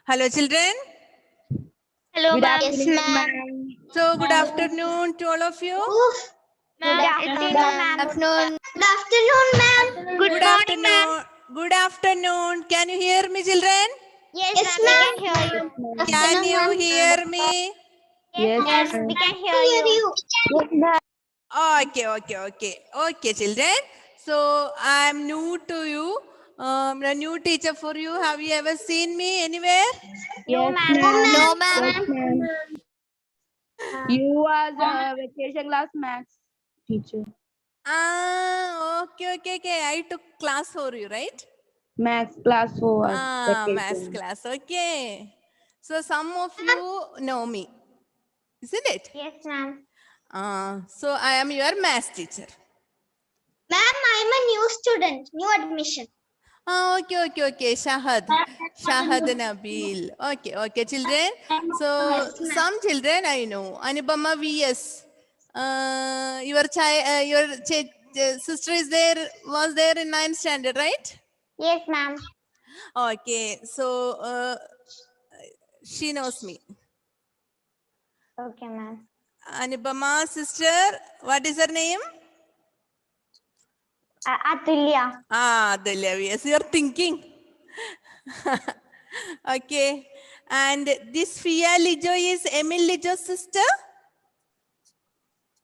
Hello, children. Hello, Good ma'am. afternoon, Yes, ma'am. ma'am. So, good afternoon to all of you. Good afternoon, ma'am. Afternoon. Good afternoon, ma'am. Good afternoon. Good afternoon. Can you hear me, children? Yes, ma'am. We can hear you. Can you hear me? Yes, Yes, ma'am. we can hear you. Yes, ma'am. Okay, children. So, I'm new to you. A new teacher for you. Have you ever seen me anywhere? No, Yes, ma'am. ma'am. No, Yes, ma'am. ma'am. You was a vacation class maths teacher. Okay. I took class for you, right? Maths class for us. Maths class. Okay. So, some of you know me, isn't it? Yes, ma'am. So, I am your maths teacher. Ma'am, I'm a new student, new admission. Okay. Shahad Nabil. Okay, children. So, some children I know. Anubama VS. Your sister is there, was there in 9th standard, right? Yes, ma'am. Okay, so she knows me. Okay, ma'am. Anubama's sister, what is her name? Atulya. Adilya, yes, you're thinking. Okay, and this Fia Lijo is Emil Lijo's sister?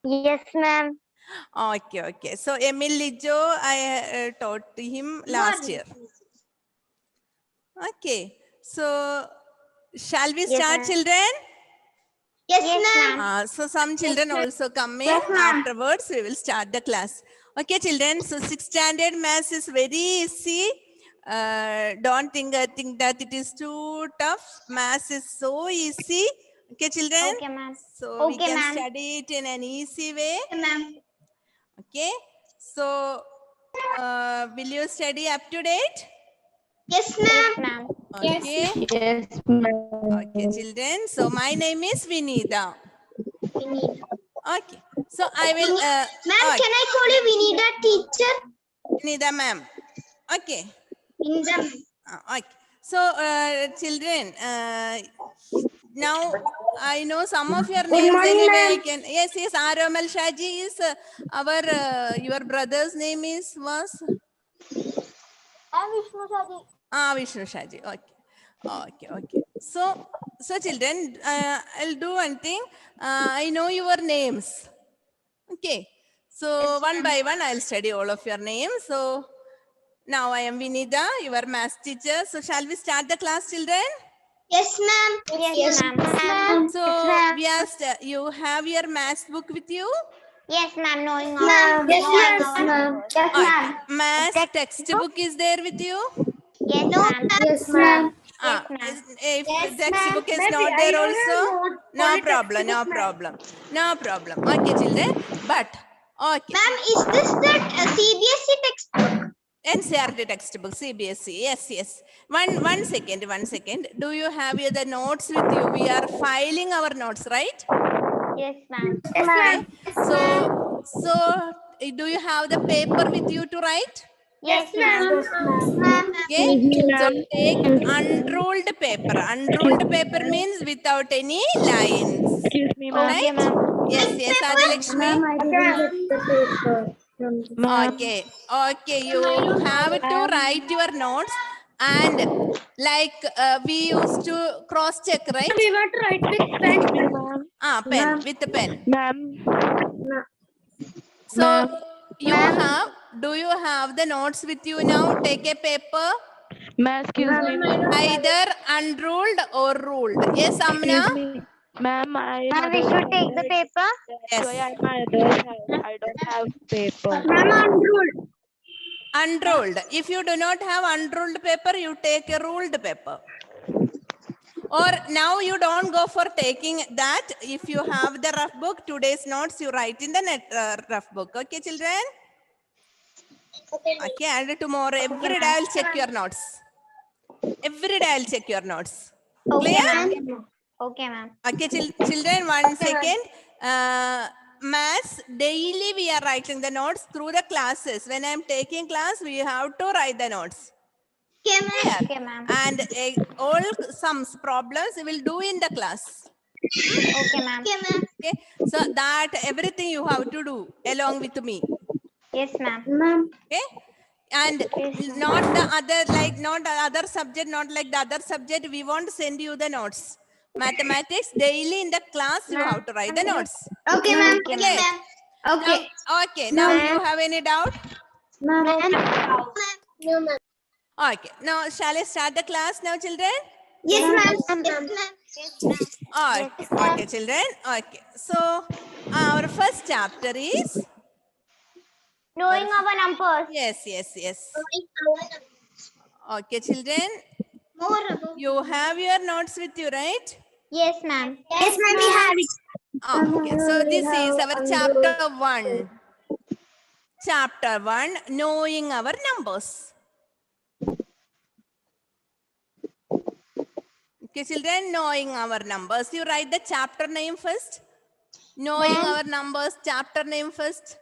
Yes, ma'am. Okay. So, Emil Lijo, I taught him last year. Okay, so shall we Yes, start, ma'am. children? Yes, ma'am. So some children also come in. Yes, ma'am. Afterwards, we will start the class. Okay, children. So 6th standard maths is very easy. Don't think that it is too tough. Maths is so easy. Okay, children. Okay, ma'am. So we Okay, can ma'am. study it in an easy way. Ma'am. Okay. So will you study up to date? Yes, ma'am. Okay. Yes, ma'am. Okay, children. So my name is Vinida. Okay. So I will. Ma'am, can I call you Vinida teacher? Vinida ma'am. Okay. Vinida. Okay. So children, now I know some of your names anyway. I can. Yes. Aromal Shaji is our your brother's name was. I'm Vishnu Shadi. Vishnu Shaji. Okay. So children, I'll do one thing. I know your names. Okay. So one by one, I'll study all of your names. So now I am Vinida, your math teacher. So shall we start the class, children? Yes, ma'am. Yes, ma'am. So we asked, you have your math book with you? Yes, ma'am. Knowing Yes, ma'am. Yes, Okay. Math textbook is there with you? Yes, ma'am. Yes, ma'am. Yes, ma'am. If textbook is not there also, no problem. Okay, children. But, okay. Ma'am, is this that CBSE textbook? NCRT textbook, CBSE. Yes. One second. Do you have the notes with you? We are filing our notes, right? Yes, ma'am. Okay. So do you have the paper with you to write? Yes, ma'am. Okay. So take unruled paper. Unruled paper means without any lines. Excuse me, ma'am. Okay, ma'am. Yes, Adilakshmi. I didn't get the paper. Okay. You have to write your notes, and like we used to cross check, right? We want to write with pen. Pen, with the pen. Ma'am. So do you have the notes with you now? Take a paper, Ma'am, excuse me. either unruled or ruled. Yes, Amna? Excuse me. Ma'am, Ma'am, we should take the paper. Yes. So I my other's house. I don't have paper. Unruled. If you do not have unruled paper, you take a ruled paper. Or now you don't go for taking that. If you have the rough book, today's notes you write in the rough book. Okay, children? Okay, and tomorrow, every day I'll check your notes. Every day I'll check your notes. Okay, Clear? ma'am. Okay, ma'am. Okay, children, one second. Maths, daily we are writing the notes through the classes. When I'm taking class, we have to write the notes. Okay, ma'am. Clear? Okay, ma'am. And all sums problems we will do in the class. Okay, ma'am. Okay, ma'am. Okay, so that everything you have to do along with me. Yes, ma'am. Ma'am. Okay, and not the other, like not the other subject, not like the other subject, we won't send you the notes. Mathematics daily in the class you have to write the notes. Okay, ma'am. Okay, Clear? ma'am. Okay. Okay, now you have any doubt? Ma'am. No, ma'am. Okay, now shall I start the class now, children? Yes, ma'am. Yes, ma'am. Yes, ma'am. Okay, okay, children. Okay, so our first chapter is Knowing our numbers. yes. Okay, children, More about. you have your notes with you, right? Yes, ma'am. Yes, ma'am. We have it. Okay, so this is our chapter 1. Chapter 1, knowing our numbers. Okay, children, knowing our numbers. You write the chapter name first. Knowing our numbers, chapter name first.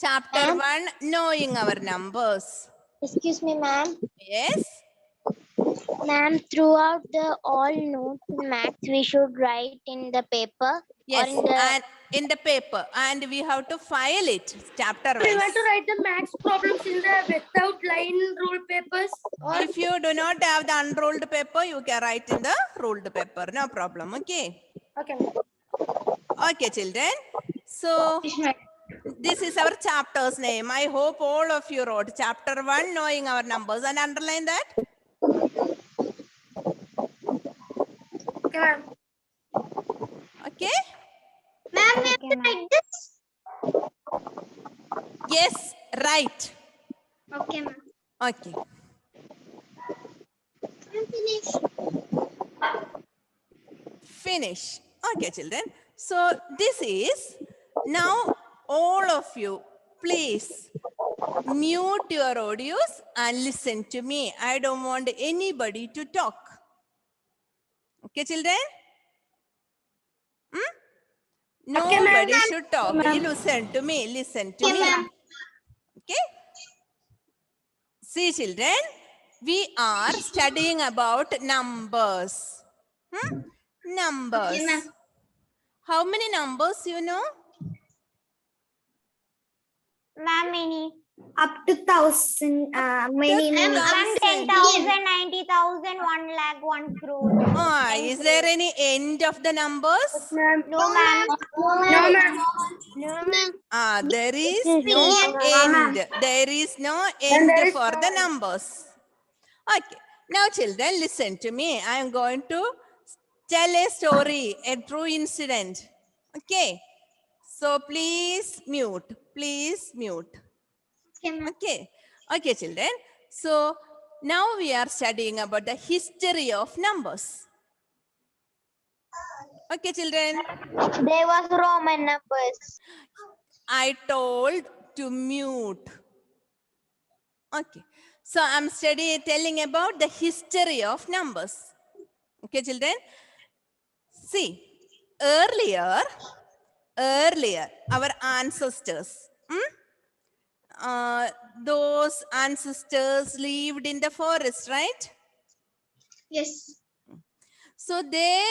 Chapter 1, knowing our numbers. Excuse me, ma'am. Yes. Ma'am, throughout the all notes in maths, we should write in the paper Yes, or in the. and in the paper, and we have to file it chapter We wise. want to write the maths problems in the without line rule papers. Or If you do not have the unrolled paper, you can write in the ruled paper. No problem. Okay. okay. Okay, children. So this is our chapter's name. I hope all of you wrote chapter 1, knowing our numbers, and underline that. Okay, ma'am. Okay. Ma'am, we have to write this. Yes, right. Okay, ma'am. Okay. I'm finished. Finish. Okay, children. So this is now all of you, please mute your audios and listen to me. I don't want anybody to talk. Okay, children? Nobody should talk. You listen to me. Listen to Okay, me. ma'am. Okay? See, children, we are studying about numbers. Numbers. Okay, ma'am. How many numbers you know? Ma'am, many. Up to 1,000, many, many. Thousand. 10,000, 90,000, 1 lakh, 1 crore. Is there any end of the numbers? No, ma'am. No, ma'am. No, ma'am. There is no end. There is no end for the numbers. Okay. Now, children, listen to me. I am going to tell a story, a true incident. Okay. So, please mute. Please mute. Okay, ma'am. Okay. Okay, children. So, now we are studying about the history of numbers. Okay, children. There was Roman numbers. I told to mute. Okay. So, I'm telling about the history of numbers. Okay, children. See, earlier, our ancestors, those ancestors lived in the forest, right? Yes. So they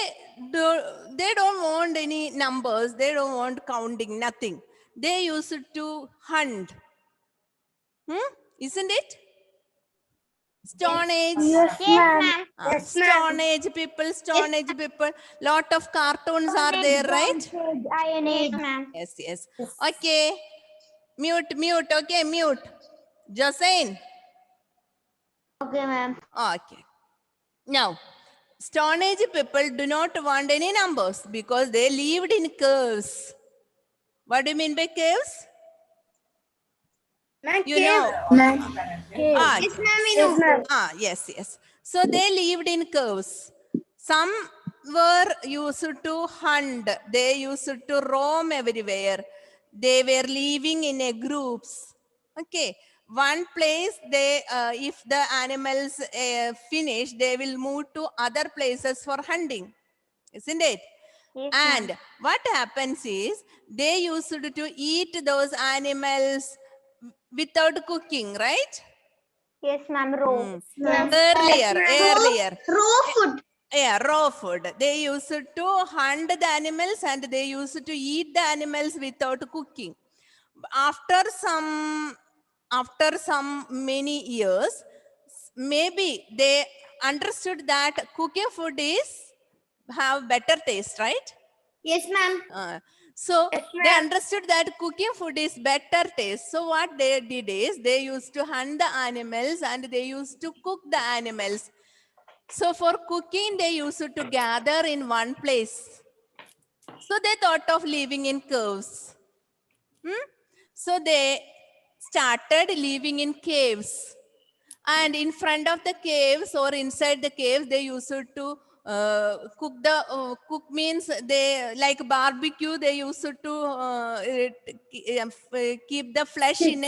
don't want any numbers. They don't want counting, nothing. They used to hunt. Isn't it? Stone Age. Yes, ma'am. Stone Age people. Lot of cartoons are there, right? Iron Age, ma'am. Yes. Okay. Mute. Okay, mute. Josephine. Okay, ma'am. Okay. Now, Stone Age people do not want any numbers because they lived in caves. What do you mean by caves? Ma'am, You cave. know. Yes, ma'am, we know. Yes. So they lived in caves. Some were used to hunt. They used to roam everywhere. They were living in a groups. Okay. One place, they if the animals finish, they will move to other places for hunting. Isn't it? Yes, And what happens is they used to eat those animals without cooking, right? Yes, ma'am. Raw. Earlier. Raw food. Yeah, raw food. They used to hunt the animals and they used to eat the animals without cooking. After some many years, maybe they understood that cooking food is have better taste, right? Yes, ma'am. So Yes, they ma'am. understood that cooking food is better taste. So what they did is they used to hunt the animals and they used to cook the animals. So for cooking, they used to gather in one place. So they thought of living in caves. So they started living in caves. And in front of the caves or inside the caves, they used to cook means they like barbecue. They used to keep the flesh in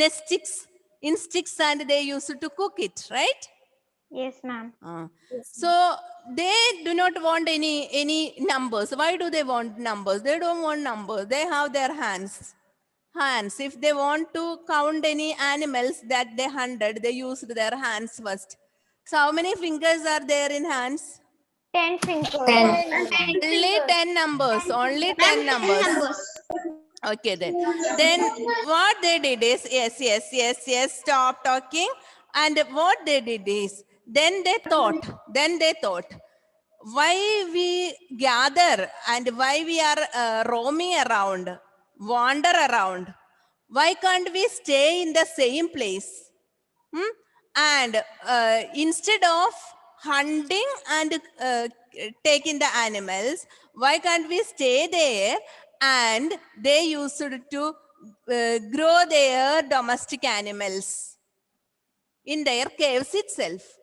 a sticks and they used to cook it, right? Yes, ma'am. So they do not want any numbers. Why do they want numbers? They don't want numbers. They have their hands. If they want to count any animals that they hunted, they used their hands first. So how many fingers are there in hands? 10 fingers. Only 10 numbers. Only 10 numbers. Okay, then what they did is, yes, stop talking. And what they did is, then they thought, why we gather and why we are roaming around, wander around. Why can't we stay in the same place? And instead of hunting and taking the animals, why can't we stay there? And they used to grow their domestic animals in their caves itself.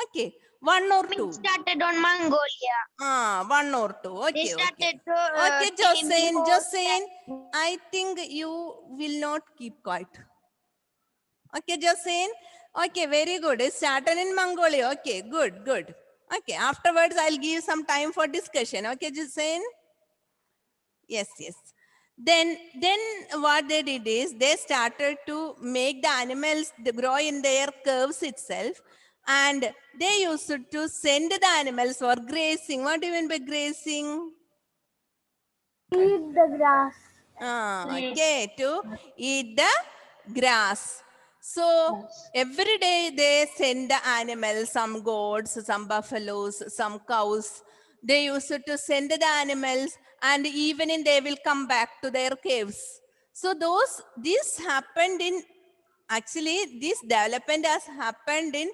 Okay, one or two. Started on Mongolia. One or two. They Okay, started okay. to Okay, Josephine, I think you will not keep quiet. Okay, Josephine. Okay, very good. It started in Mongolia. Okay, good. Okay, afterwards I'll give some time for discussion. Okay, Josephine. Yes. Then what they did is they started to make the animals grow in their curves itself, and they used to send the animals for grazing. What do you mean by grazing? Eat the grass. Okay, to eat the grass. So every day they send the animals, some goats, some buffaloes, some cows. They used to send the animals, and evening they will come back to their caves. So this happened in, actually this development has happened in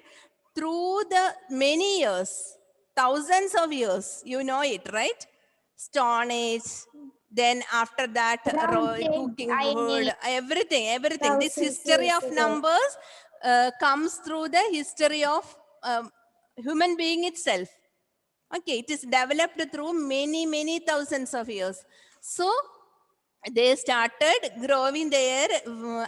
through the many years, thousands of years. You know it, right? Stone Age, then after that, cooking wood, everything. This history of numbers comes through the history of human being itself. Okay, it is developed through many thousands of years. So they started growing their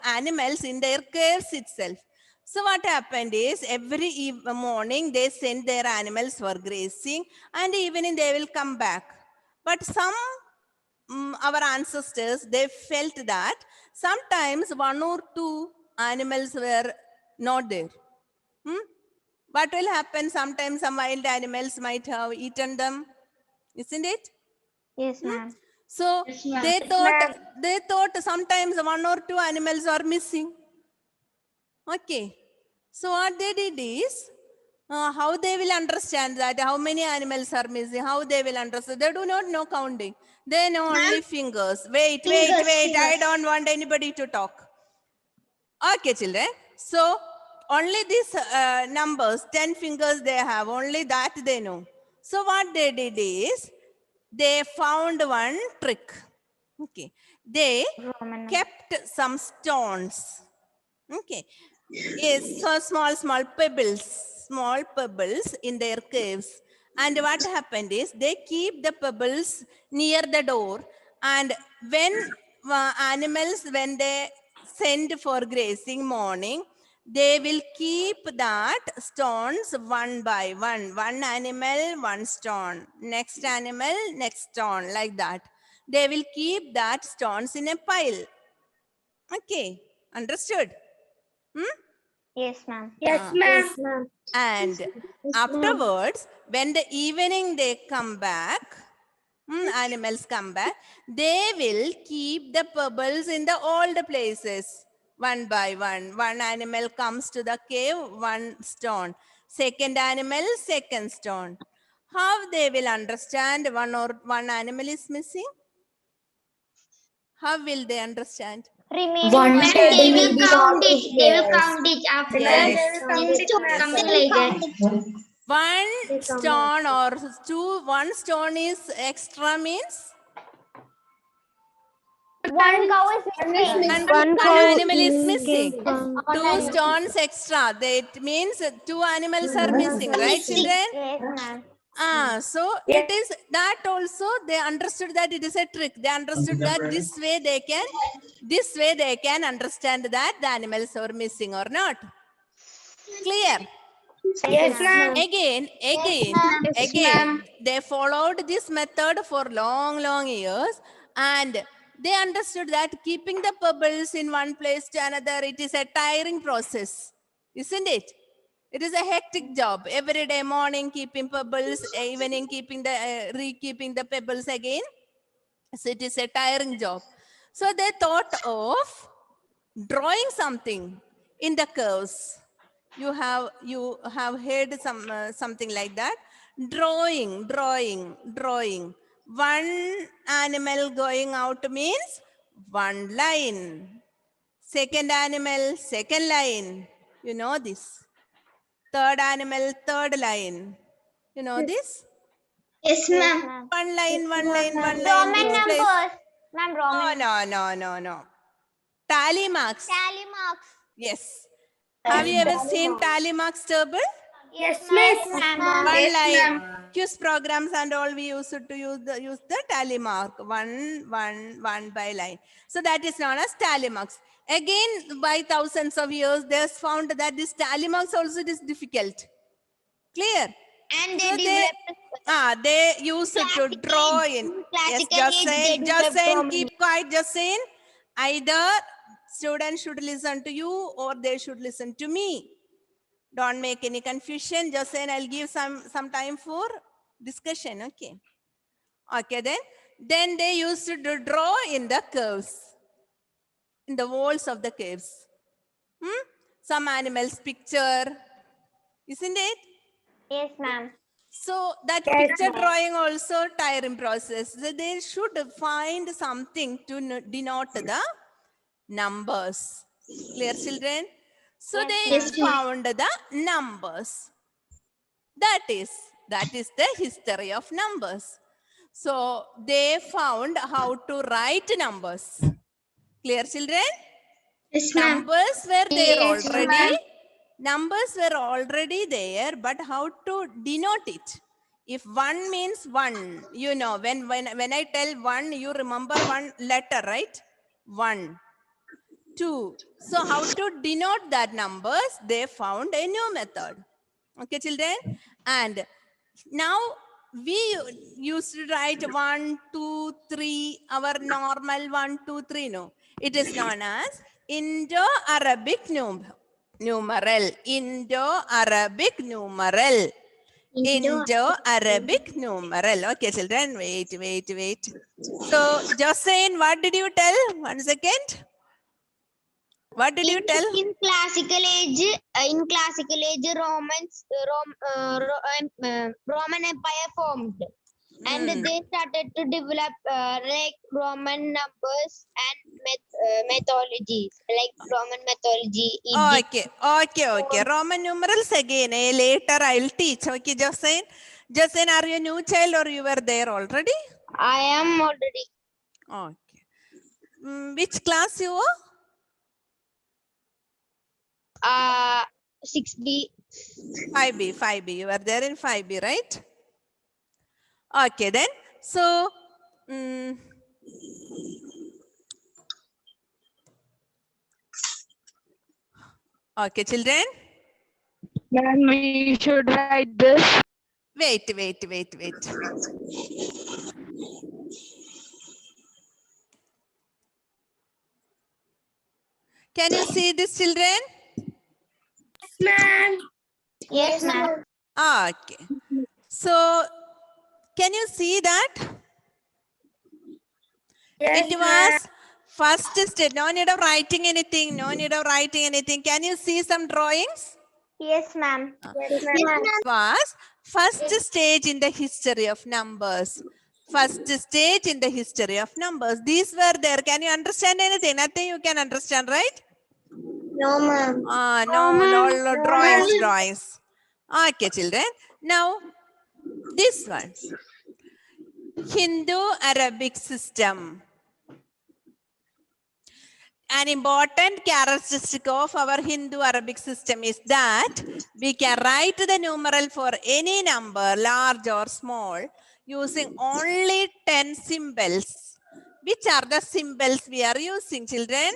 animals in their caves itself. So what happened is every morning they send their animals for grazing, and evening they will come back. But our ancestors, they felt that sometimes one or two animals were not there. What will happen? Sometimes some wild animals might have eaten them, isn't it? Yes, ma'am. So they thought sometimes one or two animals are missing. Okay. So what they did is, how they will understand that how many animals are missing, how they will understand. They do not know counting. They know only fingers. Wait. I don't want anybody to talk. Okay, children. So only these numbers, 10 fingers they have, only that they know. So what they did is, they found one trick. Okay. They kept some stones. Okay. Yes, so small pebbles in their caves. And what happened is, they keep the pebbles near the door, and when animals, when they send for grazing morning, they will keep that stones one by one. One animal, one stone. Next animal, next stone, like that. They will keep that stones in a pile. Okay, understood? Yes, ma'am. Yes, ma'am. And afterwards, when the evening they come back, animals come back, they will keep the pebbles in the old places one by one. One animal comes to the cave, one stone. Second animal, second stone. How they will understand one animal is missing? How will they understand? Remaining One ones day They will will be count it. They will count it after Yes. They will count it, ma'am. something like that. One stone or two, one stone is extra means one cow is missing. one animal is missing. Two stones extra. That means two animals are missing, right, children? Yes, ma'am. So it is that also they understood that it is a trick. They understood that this way they can understand that the animals are missing or not. Clear? Yes, ma'am. Again, they followed this method for long years, and they understood that keeping the pebbles in one place to another, it is a tiring process, isn't it? It is a hectic job. Every day, morning keeping pebbles, evening keeping the re-keeping the pebbles again. So it is a tiring job. So they thought of drawing something in the curves. You have heard something like that. Drawing. One animal going out means one line. Second animal, second line. You know this. Third animal, third line. You know this? Yes, Yes, ma'am. ma'am. One line. Roman Which place? numbers. Ma'am, Roman. No. Tally marks. Tally marks. Yes. Have you ever seen tally marks table? Yes, Yes, miss. ma'am. One line. Quiz programs and all we used to use the tally mark. One by line. So that is known as tally marks. Again, by thousands of years, they have found that this tally marks also is difficult. Clear? And So they developed they used it to draw in. Yes, classical age. just saying, keep quiet, just saying. Either students should listen to you or they should listen to me. Don't make any confusion. Just saying, I'll give some time for discussion. Okay, then they used to draw in the curves, in the walls of the caves. Some animals picture, isn't it? Yes, ma'am. So that picture drawing also tiring process. So they should find something to denote the numbers. Clear, children? So they found the numbers. That is the history of numbers. So they found how to write numbers. Clear, children? Yes, ma'am. Numbers were there Yes, already. ma'am. Numbers were already there, but how to denote it? If one means one, you know, when I tell one, you remember one letter, right? 1, 2. So how to denote that numbers? They found a new method. Okay, children? And now we used to write 1, 2, 3, our normal 1, 2, 3. No, it is known as Indo-Arabic numeral. Indo-Arabic numeral. Indo-Arabic numeral. Okay, children, wait. So, Jocelyn, what did you tell? 1 second. What did you tell? In classical age, Roman Empire formed, and they started to develop like Roman numbers and mythologies, like Roman mythology. Egypt. Okay. Roman numerals again. Later I'll teach. Okay, Jocelyn, are you a new child or you were there already? I am already. Okay. Which class you were? 6B. 5B. You were there in 5B, right? Okay, then. So, okay, children. Ma'am, we should write this. Wait. Can you see this, children? ma'am. Yes, ma'am. Okay. So, can you see that? Yes, It ma'am. was first step. No need of writing anything. No need of writing anything. Can you see some drawings? Yes, ma'am. Yes, ma'am. It was first stage in the history of numbers. First stage in the history of numbers. These were there. Can you understand anything? Nothing you can understand, right? No, ma'am. No, drawings. Okay, children. Now, this one. Hindu-Arabic system. An important characteristic of our Hindu-Arabic system is that we can write the numeral for any number, large or small, using only 10 symbols. Which are the symbols we are using, children?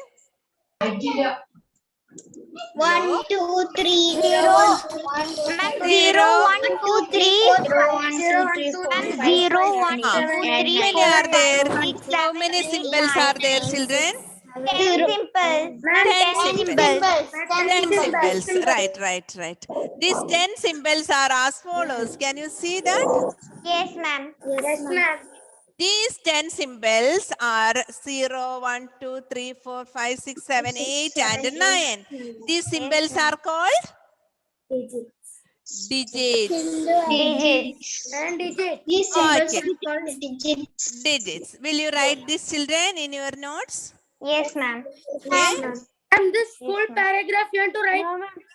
1, 2, 3, Zero. 1, Ma'am, 2, 0, 1, 2, 3. 3, 4, 5, 6, 7, 8, 9, 10. 0, 1, 2, How 3, many 4, are 5, there? 6, How 7, many 8, symbols 9. are there, children? 10 symbols. Ma'am, 10 10 symbols. symbols. 10 symbols. Right. These 10 symbols are as follows. Can you see that? Yes, ma'am. Yes, ma'am. These 10 symbols are 0, 1, 2, 3, 4, 5, 6, 7, 8, and 9. These symbols are called digits. Digits. And digit. These symbols Okay. are called digits. Digits. Will you write this, children, in your notes? Yes, ma'am. Okay. And this full Yes, ma'am. paragraph you want to write?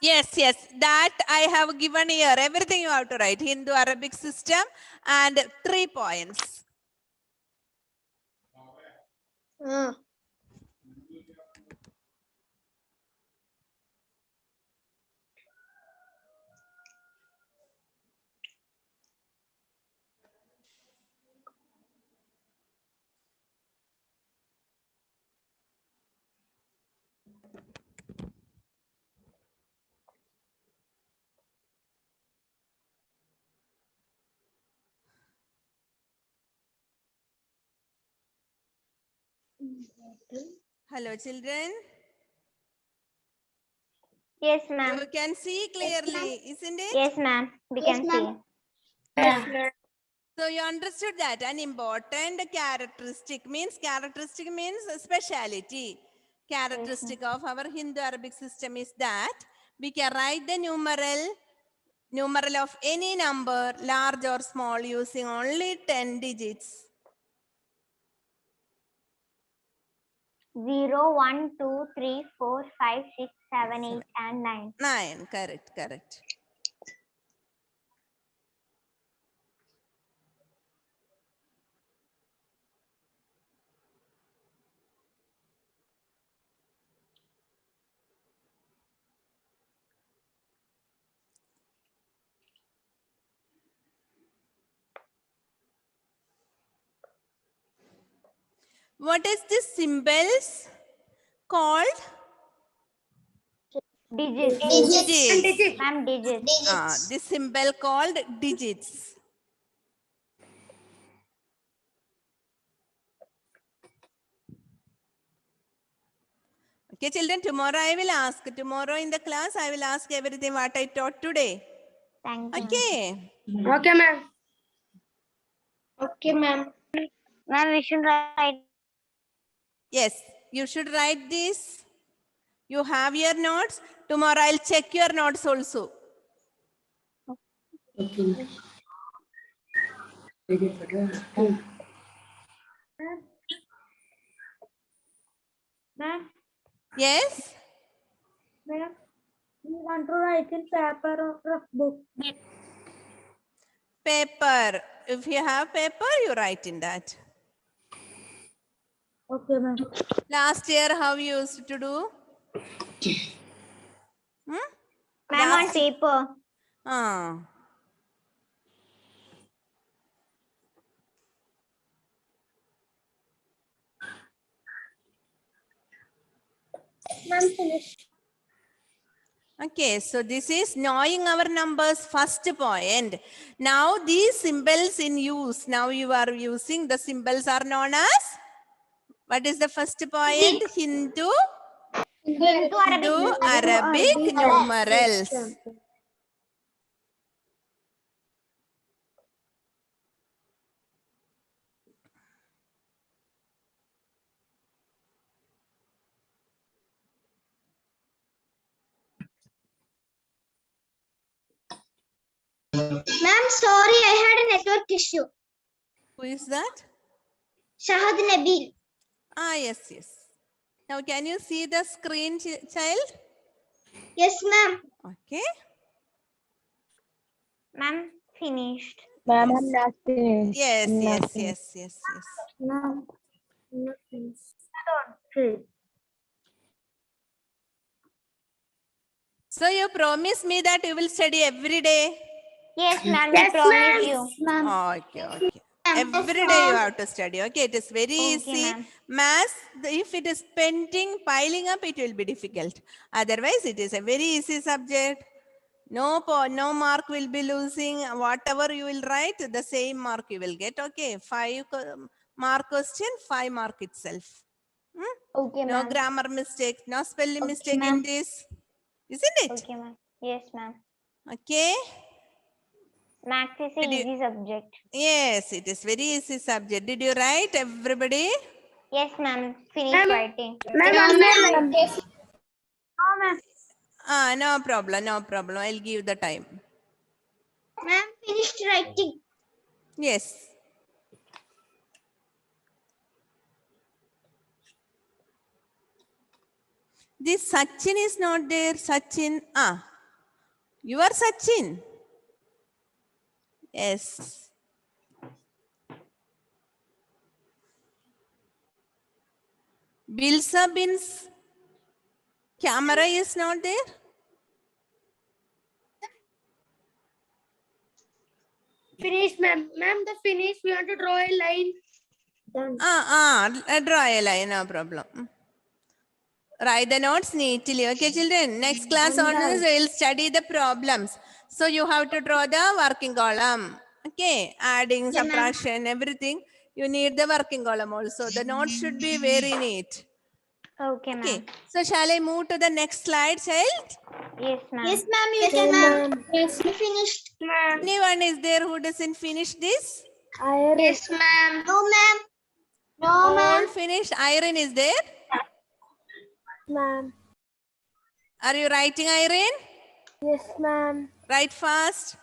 Yes. That I have given here. Everything you have to write. Hindu-Arabic system and 3 points. Hello, children. Yes, You ma'am. can see clearly, isn't it? Yes, ma'am. We Yes, can ma'am. see. Yes, ma'am. So you understood that an important characteristic means a speciality. Characteristic of our Hindu-Arabic system is that we can write the numeral of any number, large or small, using only 10 digits. 0, 1, 2, 3, 4, 5, 6, 7, 8, and 9. 9, correct. What is this symbols called? Digits. Digits. Ma'am, digits. This symbol called digits. Okay, children, tomorrow I will ask. Tomorrow in the class, I will ask everything what I taught today. Thank you. Okay. Okay, ma'am. Okay, ma'am. Ma'am, we should write. Yes, you should write this. You have your notes. Tomorrow I'll check your notes also. Ma'am, Yes? ma'am, we want to write in paper or rough book. Paper. If you have paper, you write in that. Okay, ma'am. Last year, how you used to do? Ma'am, on paper. Ah. Ma'am, finish. Okay, so this is knowing our numbers first point. Now these symbols in use. Now you are using the symbols are known as, what is the first point? Hindu Hindu Arabic numerals. Ma'am, sorry, I had a network issue. Who is that? Shahad Nabil. Ah, yes, yes. Now, can you see the screen, child? Yes, ma'am. Okay. Ma'am, finished. Ma'am, I'm not finished. Yes, I'm not yes, finished. yes, yes, yes. No. So you promise me that you will study every day? Yes, ma'am, we Yes, promise you. ma'am. Okay, okay. Every day you have to study. Okay, it is very Okay, easy. ma'am. Maths, if it is pending, piling up, it will be difficult. Otherwise, it is a very easy subject. No mark will be losing. Whatever you will write, the same mark you will get. Okay, 5 mark question, 5 mark itself. Okay, No ma'am. grammar mistake, no spelling mistake in ma'am. this. Isn't it? Okay, ma'am. Yes, ma'am. Okay. Maths is a Did you- easy subject. Yes, it is very easy subject. Did you write, everybody? Yes, ma'am. Finish Ma'am. writing. Ma'am, No problem, no problem. I'll give the time. Ma'am, finished writing. Yes. This Sachin is not there. Sachin. You are Sachin. Yes. Bilsa Bin's camera is not there. Finish, ma'am. Ma'am, the finish. We want to draw a line. Done. Draw a line, no problem. Write the notes neatly. Okay, children. Next class onwards, we will study the problems. So you have to draw the working column. Okay, adding, subtraction, everything. You need the working column also. The notes should be very neat. Okay, Okay, ma'am. so shall I move to the next slide, child? Yes, ma'am. Yes, ma'am, you can, ma'am. Yes, finished. Ma'am. Anyone is there who doesn't finish this? Yes, ma'am. No, ma'am. No, All finished. Irene is there? Ma'am. Are you writing, Irene? Yes, ma'am. Write fast.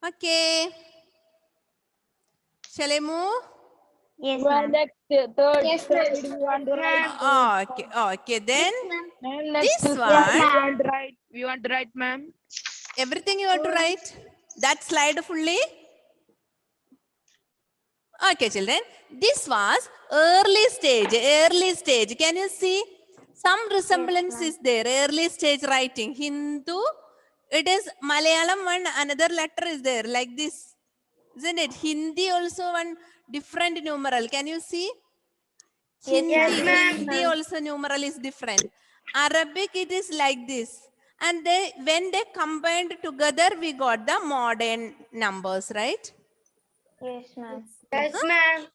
Okay. Shall I move? Yes, Well, ma'am. next, third, Yes, third, ma'am. we want to write. Okay, okay. Then Ma'am, next, this third, one, we want to write, ma'am. everything you have to write. That slide fully. Okay, children. This was early stage. Early stage. Can you see? Some resemblance is there. Early stage writing. Hindu. It is Malayalam one. Another letter is there like this. Isn't it? Hindi also one different numeral. Can you see? Hindi, Hindi also numeral is different. Arabic it is like this. And when they combined together, we got the modern numbers, right? Yes, ma'am. Yes, ma'am.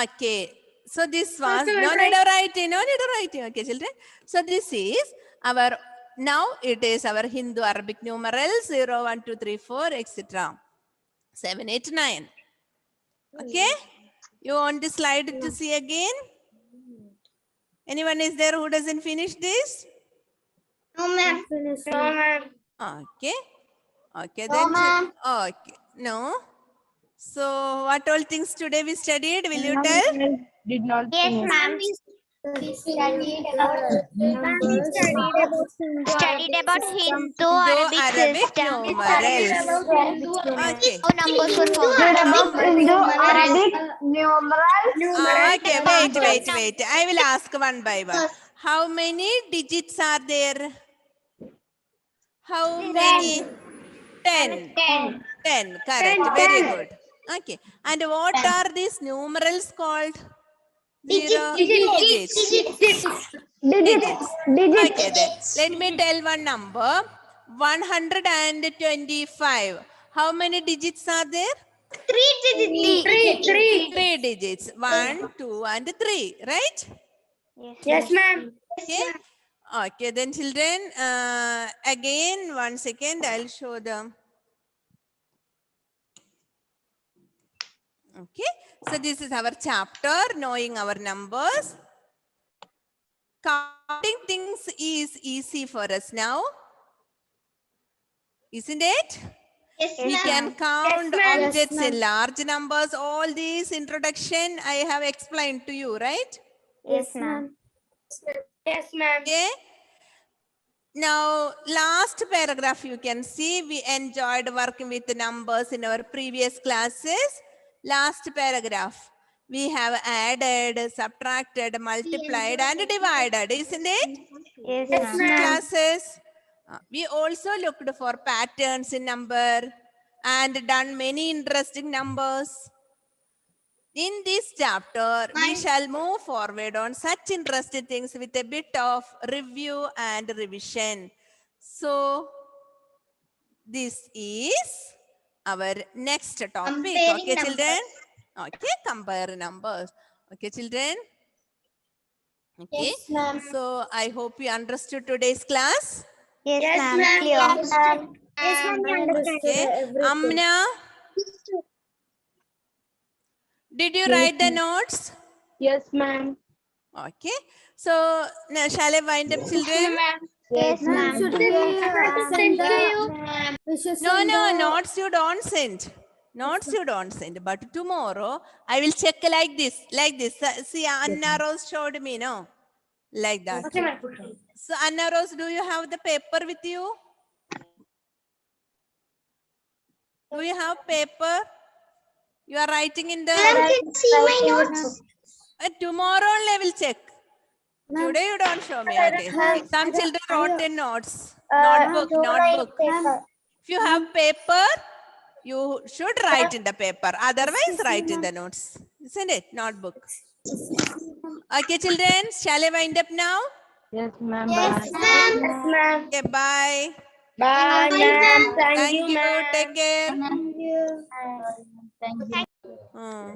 Okay. So this was no need of writing, no need of writing. Okay, children. So this is our, now it is our Hindu Arabic numerals 0, 1, 2, 3, 4, etc. 7, 8, 9. Okay. You want the slide to see again? Anyone is there who doesn't finish this? No, ma'am. No, ma'am. Okay. Okay, No, then. ma'am. Okay. No. So, what all things today we studied? Will you tell? Did not Yes, finish. ma'am. Studied about Hindu Arabic Arabic system. numerals. Okay. How numbers were formed. Arabic Okay, wait. I will ask one by one. How many digits are there? How many? 10. 10. Correct. Very good. Okay. And what are these numerals called? Zero. Digits. Digits. Okay, then. Let me tell one number. 125. How many digits are there? Three. Three digits. 1, 2, and 3. Right? Yes, ma'am. Okay. Okay, then children, again, 1 second, I'll show them. Okay, so this is our chapter, knowing our numbers. Counting things is easy for us now. Isn't it? We can count ma'am. objects in large numbers. All these introduction I have explained to you, right? Yes, ma'am. Yes, ma'am. Okay. Now, last paragraph you can see we enjoyed working with the numbers in our previous classes. Last paragraph. We have added, subtracted, multiplied, and divided, isn't it? Yes, Yes, ma'am. ma'am. Classes. We also looked for patterns in number and done many interesting numbers. In this chapter, we shall move forward on such interesting things with a bit of review and revision. So, this is our next topic. Okay, children? Okay, compare numbers. Okay, children? Okay, so I hope you understood today's class. Yes, Yes, ma'am. ma'am. Clear. Yes, ma'am, we understand. Okay, Amna, did you write the notes? Yes, ma'am. Okay, so now shall I wind up, children? Yes, ma'am. Send to you. No, notes you don't send. Notes you don't send. But tomorrow I will check like this. See, Anna Rose showed me, no? Like that. Okay, ma'am. So, Anna Rose, do you have the paper with you? Do you have paper? You are writing in the... See my notes. Tomorrow only I will check. Today you don't show me. Okay. Some children wrote in notes. Notebook. If you have paper, you should write in the paper. Otherwise, write in the notes. Isn't it? Notebook. Okay, children. Shall I wind up now? Yes, ma'am. Yes, Bye. ma'am. Yes, ma'am. Okay, bye. Bye, ma'am. Thank Thank you, you. ma'am. Take care. Thank you. Hmm.